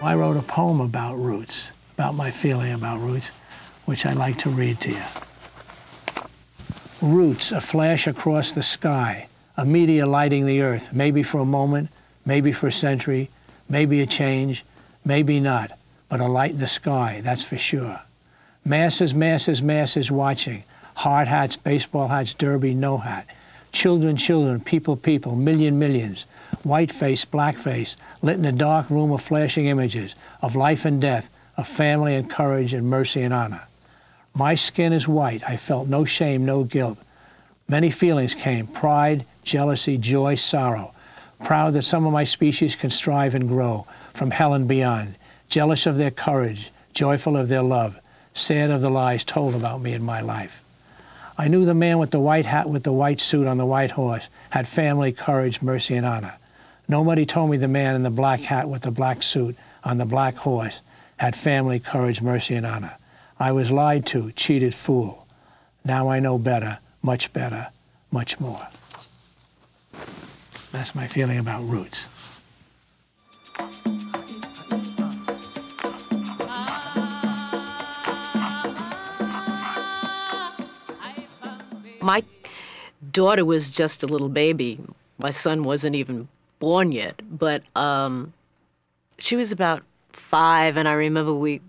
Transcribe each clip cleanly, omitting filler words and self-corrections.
I wrote a poem about roots, about my feeling about roots, which I'd like to read to you. Roots, a flash across the sky, a meteor lighting the earth, maybe for a moment, maybe for a century, maybe a change, maybe not, but a light in the sky, that's for sure. Masses, masses, masses watching, hard hats, baseball hats, derby, no hat. Children, children, people, people, millions, white face, black face, lit in a dark room of flashing images, of life and death, of family and courage and mercy and honor. My skin is white, I felt no shame, no guilt. Many feelings came, pride, jealousy, joy, sorrow. Proud that some of my species can strive and grow from hell and beyond. Jealous of their courage, joyful of their love, sad of the lies told about me in my life. I knew the man with the white hat with the white suit on the white horse had family, courage, mercy, and honor. Nobody told me the man in the black hat with the black suit on the black horse had family, courage, mercy, and honor. I was lied to, cheated, fool. Now I know better, much more. That's my feeling about roots. My daughter was just a little baby. My son wasn't even born yet, but she was about 5, and I remember we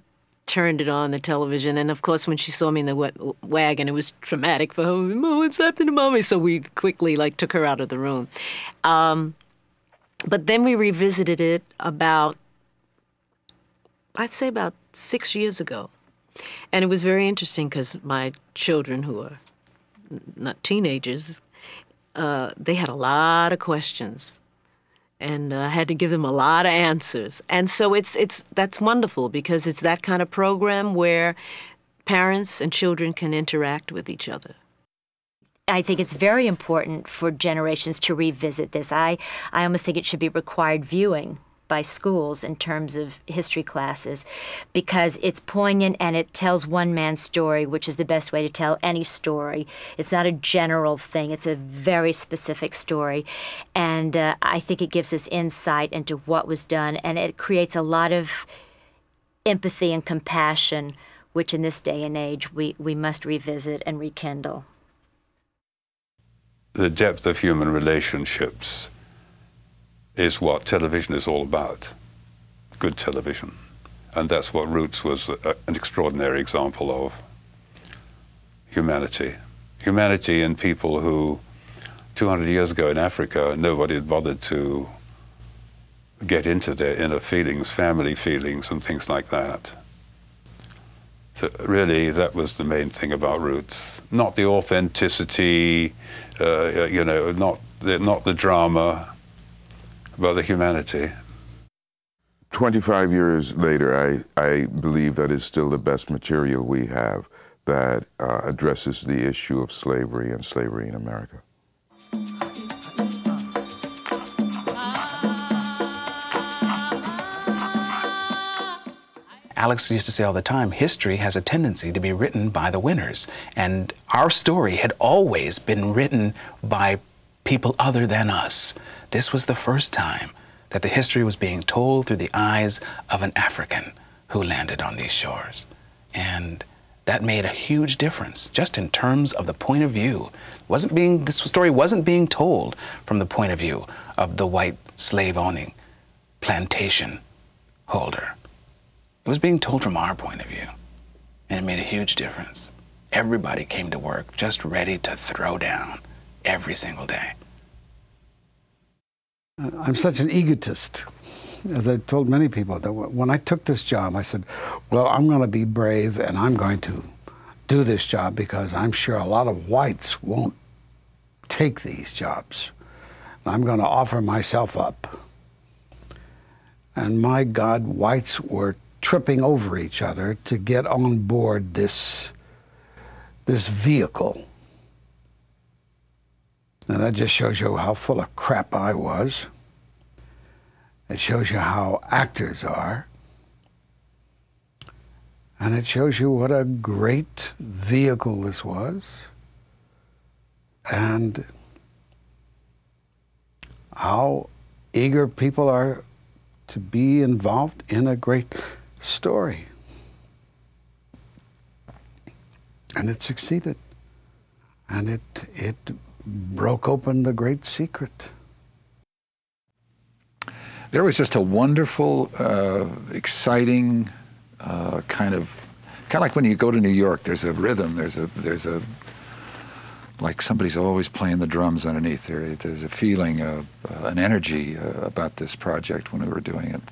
turned it on the television, and of course when she saw me in the wagon, it was traumatic for her. Mom, what's happening to Mommy? So we quickly took her out of the room. But then we revisited it I'd say about 6 years ago. And it was very interesting because my children, who are not teenagers, they had a lot of questions. And I had to give them a lot of answers. And so that's wonderful because it's that kind of program where parents and children can interact with each other. I think it's very important for generations to revisit this. I almost think it should be required viewing by schools in terms of history classes because it's poignant and it tells one man's story, which is the best way to tell any story. It's not a general thing. It's a very specific story. And I think it gives us insight into what was done, and it creates a lot of empathy and compassion, which in this day and age we must revisit and rekindle. The depth of human relationships is what television is all about, good television. And that's what Roots was an extraordinary example of. Humanity. Humanity in people who, 200 years ago in Africa, nobody had bothered to get into their inner feelings, family feelings and things like that. So really, that was the main thing about Roots. Not the authenticity, you know, not the drama, but the humanity. 25 years later, I believe that is still the best material we have that addresses the issue of slavery and slavery in America. Alex used to say all the time, history has a tendency to be written by the winners. And our story had always been written by people other than us. This was the first time that the history was being told through the eyes of an African who landed on these shores. And that made a huge difference, just in terms of the point of view. This story wasn't being told from the point of view of the white slave-owning plantation holder. It was being told from our point of view, and it made a huge difference. Everybody came to work just ready to throw down every single day. I'm such an egotist, as I told many people, that when I took this job, I said, well, I'm going to be brave and I'm going to do this job because I'm sure a lot of whites won't take these jobs. I'm going to offer myself up. And my God, whites were tripping over each other to get on board this vehicle. Now that just shows you how full of crap I was. It shows you how actors are. And it shows you what a great vehicle this was. And how eager people are to be involved in a great story. And it succeeded. And it broke open the great secret. There was just a wonderful, exciting kind of like when you go to New York. There's a rhythm. There's a like somebody's always playing the drums underneath there. There's a feeling of an energy about this project when we were doing it.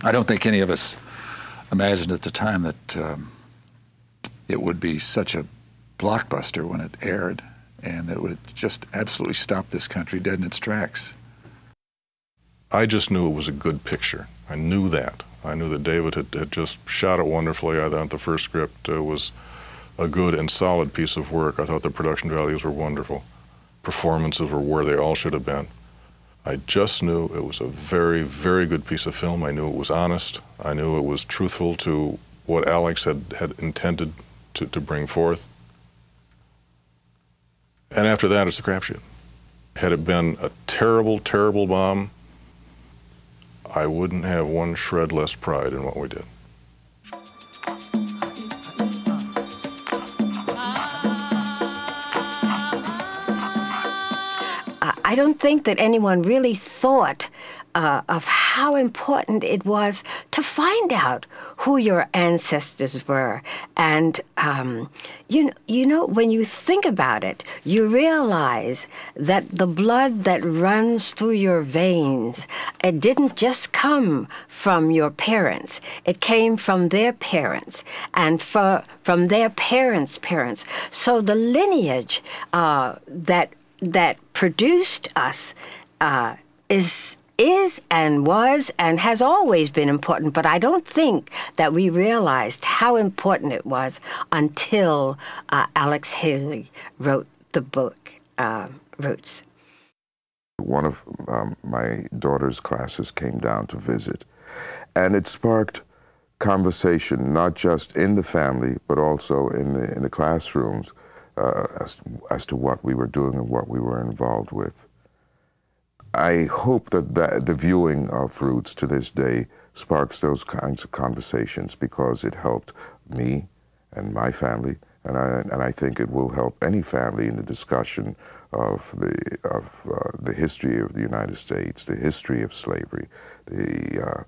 I don't think any of us imagined at the time that it would be such a blockbuster when it aired, and that it would just absolutely stop this country dead in its tracks. I just knew it was a good picture. I knew that. I knew that David had just shot it wonderfully. I thought the first script was a good and solid piece of work. I thought the production values were wonderful. Performances were where they all should have been. I just knew it was a very, very good piece of film. I knew it was honest. I knew it was truthful to what Alex had intended to bring forth. And after that, it's a crapshoot. Had it been a terrible, terrible bomb, I wouldn't have one shred less pride in what we did. I don't think that anyone really thought of how important it was to find out who your ancestors were. And, you know, when you think about it, you realize that the blood that runs through your veins, it didn't just come from your parents. It came from their parents and from their parents' parents. So the lineage that produced us is and was and has always been important, but I don't think that we realized how important it was until Alex Haley wrote the book, Roots. One of my daughter's classes came down to visit, and it sparked conversation, not just in the family, but also in the classrooms as to what we were doing and what we were involved with. I hope that the viewing of Roots to this day sparks those kinds of conversations, because it helped me and my family, and I think it will help any family in the discussion of the history of the United States, the history of slavery, the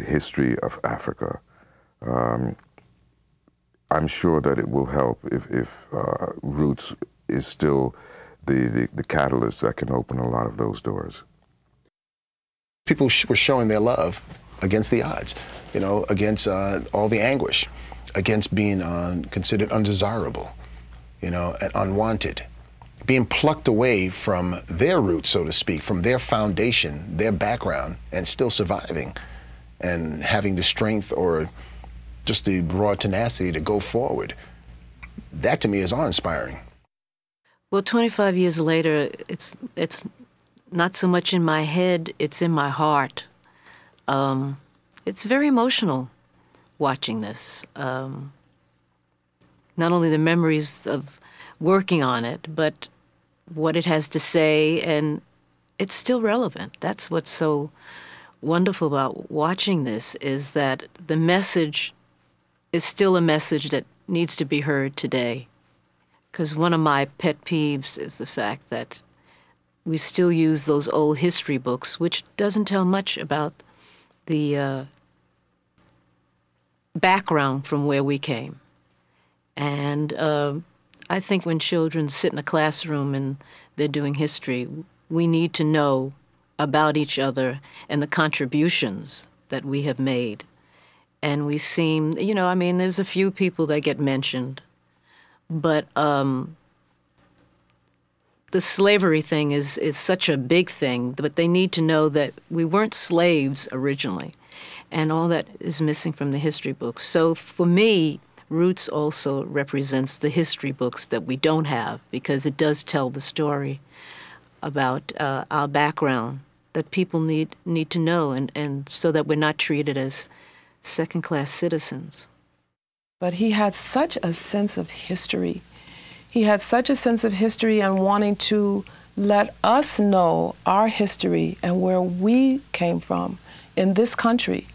history of Africa. I'm sure that it will help if Roots is still the catalyst that can open a lot of those doors. People were showing their love against the odds, you know, against all the anguish, against being considered undesirable, you know, and unwanted, being plucked away from their roots, so to speak, from their foundation, their background, and still surviving and having the strength or just the raw tenacity to go forward. That to me is awe-inspiring. Well, 25 years later, it's not so much in my head, it's in my heart. It's very emotional watching this. Not only the memories of working on it, but what it has to say, and it's still relevant. That's what's so wonderful about watching this, is that the message is still a message that needs to be heard today. Because one of my pet peeves is the fact that we still use those old history books, which doesn't tell much about the background from where we came. And I think when children sit in a classroom and they're doing history, we need to know about each other and the contributions that we have made. And we seem, you know, I mean, there's a few people that get mentioned, but the slavery thing is such a big thing, but they need to know that we weren't slaves originally, and all that is missing from the history books. So for me, Roots also represents the history books that we don't have, because it does tell the story about our background that people need to know, and so that we're not treated as second-class citizens. But he had such a sense of history. He had such a sense of history and wanting to let us know our history and where we came from in this country.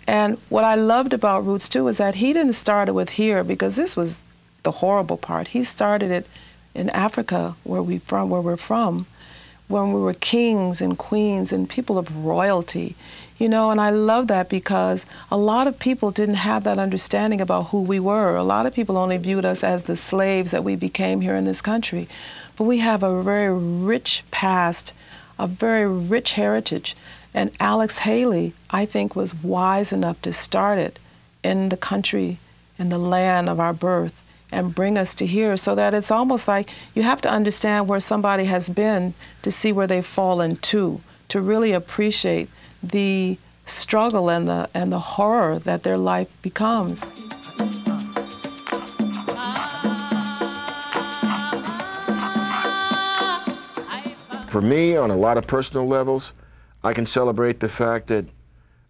And what I loved about Roots, too, is that he didn't start it with here, because this was the horrible part. He started it in Africa, where we're from, when we were kings and queens and people of royalty, you know, and I love that because a lot of people didn't have that understanding about who we were. A lot of people only viewed us as the slaves that we became here in this country. But we have a very rich past, a very rich heritage. And Alex Haley, I think, was wise enough to start it in the country, in the land of our birth, and bring us to here, so that it's almost like you have to understand where somebody has been to see where they've fallen to really appreciate the struggle and the horror that their life becomes. For me, on a lot of personal levels, I can celebrate the fact that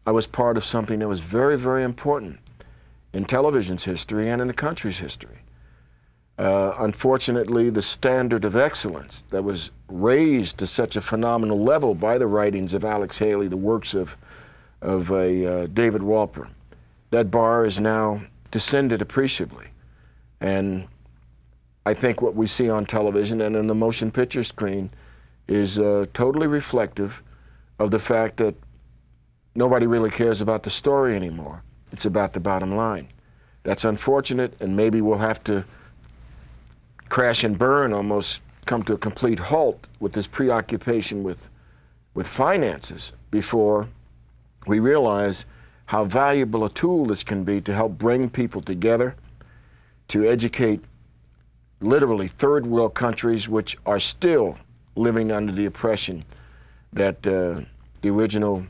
I was part of something that was very, very important in television's history and in the country's history. Unfortunately, the standard of excellence that was raised to such a phenomenal level by the writings of Alex Haley, the works of David Walper, that bar is now descended appreciably. And I think what we see on television and in the motion picture screen is totally reflective of the fact that nobody really cares about the story anymore. It's about the bottom line. That's unfortunate, and maybe we'll have to crash and burn, almost come to a complete halt with this preoccupation with finances before we realize how valuable a tool this can be to help bring people together, to educate literally third world countries which are still living under the oppression that the original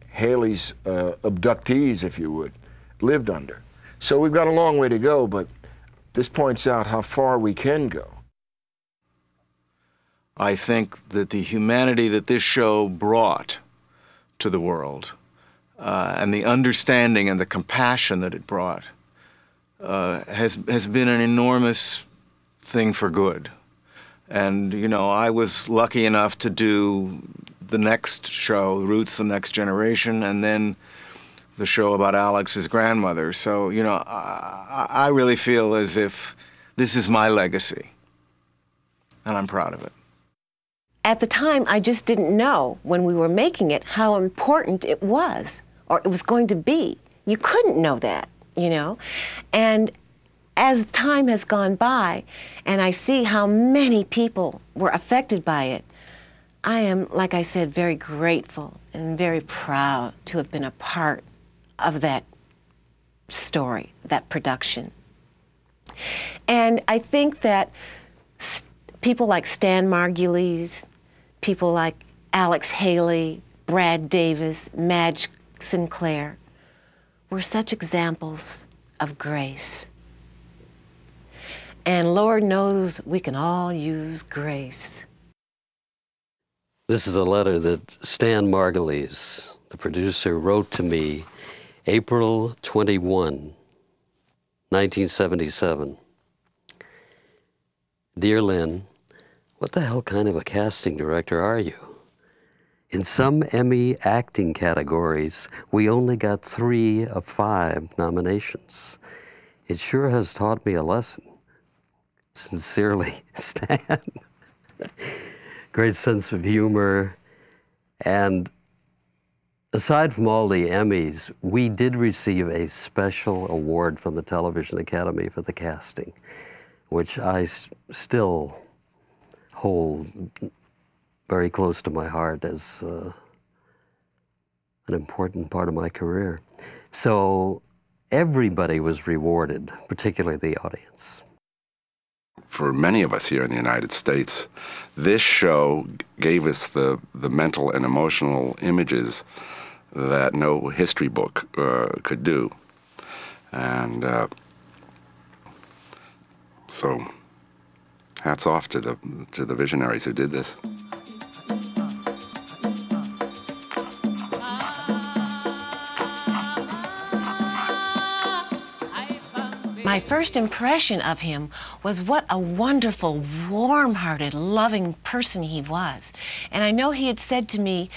Haley's abductees, if you would, lived under. So we've got a long way to go, but this points out how far we can go. I think that the humanity that this show brought to the world and the understanding and the compassion that it brought has been an enormous thing for good. And, you know, I was lucky enough to do the next show, Roots, The Next Generation, and then the show about Alex's grandmother. So, you know, I really feel as if this is my legacy, and I'm proud of it. At the time, I just didn't know when we were making it how important it was, or it was going to be. You couldn't know that, you know? And as time has gone by, and I see how many people were affected by it, I am, like I said, very grateful and very proud to have been a part of that story, that production. And I think that people like Stan Margulies, people like Alex Haley, Brad Davis, Madge Sinclair, were such examples of grace. And Lord knows we can all use grace. This is a letter that Stan Margulies, the producer, wrote to me April 21, 1977. Dear Lynn, what the hell kind of a casting director are you? In some Emmy acting categories, we only got 3 of 5 nominations. It sure has taught me a lesson. Sincerely, Stan. Great sense of humor. And aside from all the Emmys, we did receive a special award from the Television Academy for the casting, which I still hold very close to my heart as an important part of my career. So everybody was rewarded, particularly the audience. For many of us here in the United States, this show gave us the mental and emotional images that no history book could do. And so hats off to the visionaries who did this. my first impression of him was what a wonderful, warm-hearted, loving person he was. And I know he had said to me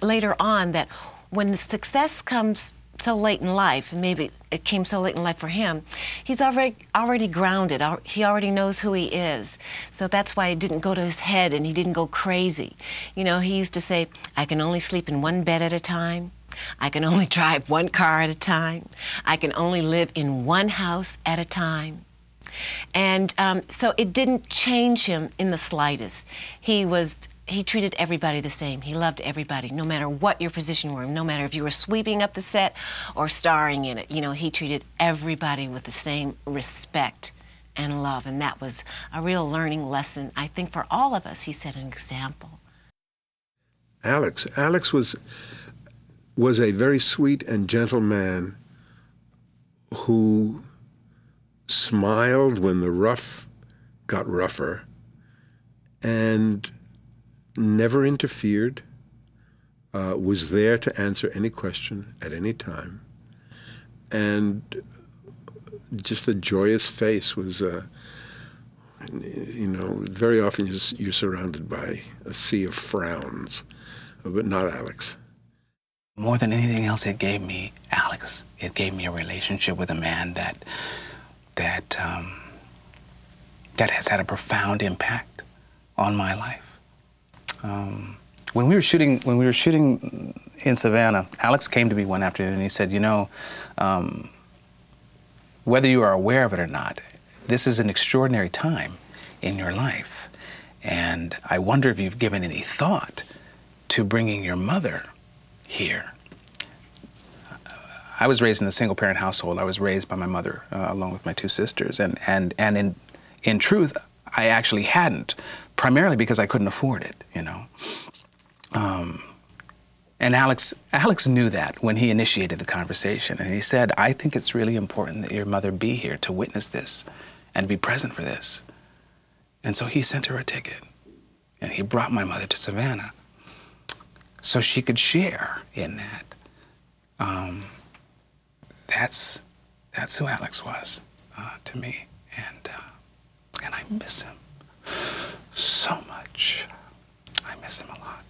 later on that when the success comes so late in life, and maybe it came so late in life for him, he's already grounded. He already knows who he is. So that's why it didn't go to his head and he didn't go crazy. You know, he used to say, I can only sleep in one bed at a time. I can only drive one car at a time. I can only live in one house at a time. And so it didn't change him in the slightest. He treated everybody the same. He loved everybody, no matter what your position were, no matter if you were sweeping up the set or starring in it. You know, he treated everybody with the same respect and love, and that was a real learning lesson, I think, for all of us. He set an example. Alex was a very sweet and gentle man who smiled when the rough got rougher and never interfered, was there to answer any question at any time, and just a joyous face was, you know, very often you're surrounded by a sea of frowns, but not Alex. More than anything else, it gave me Alex. It gave me a relationship with a man that has had a profound impact on my life. When we were shooting in Savannah, Alex came to me one afternoon and he said, you know, whether you are aware of it or not, this is an extraordinary time in your life. And I wonder if you've given any thought to bringing your mother here. I was raised in a single-parent household. I was raised by my mother along with my two sisters. And in truth, I actually hadn't, primarily because I couldn't afford it, you know. And Alex knew that when he initiated the conversation. And he said, I think it's really important that your mother be here to witness this and be present for this. And so he sent her a ticket. And he brought my mother to Savannah so she could share in that. That's who Alex was to me. And I miss him so much. I miss him a lot.